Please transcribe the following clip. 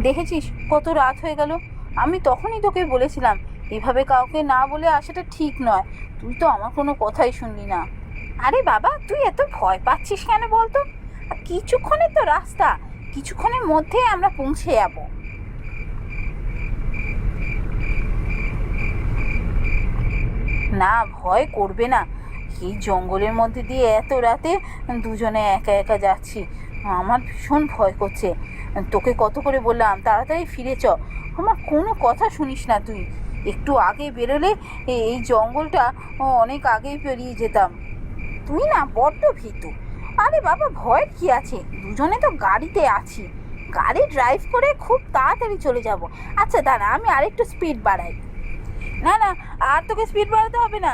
দেখেছিস কত রাত হয়ে গেল? আমি তখনই তোকে বলেছিলাম এভাবে কাউকে না বলে আসাটা ঠিক নয়। তুই তো আমার কোনো কথাই শুনলি না। আরে বাবা, তুই এত ভয় পাচ্ছিস কেন বলতো? কিছুক্ষণের তো রাস্তা, কিছুক্ষণের মধ্যেই আমরা পৌঁছে যাবো। না, ভয় করবে না। এই জঙ্গলের মধ্যে দিয়ে এত রাতে দুজনে একা একা যাচ্ছি, আমার ভীষণ ভয় করছে। তোকে কত করে বললাম তাড়াতাড়ি ফিরে চ, আমার কোনো কথা শুনিস না তুই। একটু আগে বেরোলে এই জঙ্গলটা অনেক আগেই পেরিয়ে যেতাম। তুই না বড্ড ভীতু। আরে বাবা, ভয়ের কি আছে, দুজনে তো গাড়িতে আছি, গাড়ি ড্রাইভ করে খুব তাড়াতাড়ি চলে যাব। আচ্ছা দাঁড়া, আমি আরেকটু স্পিড বাড়াই। না না, আর তোকে স্পিড বাড়াতে হবে না।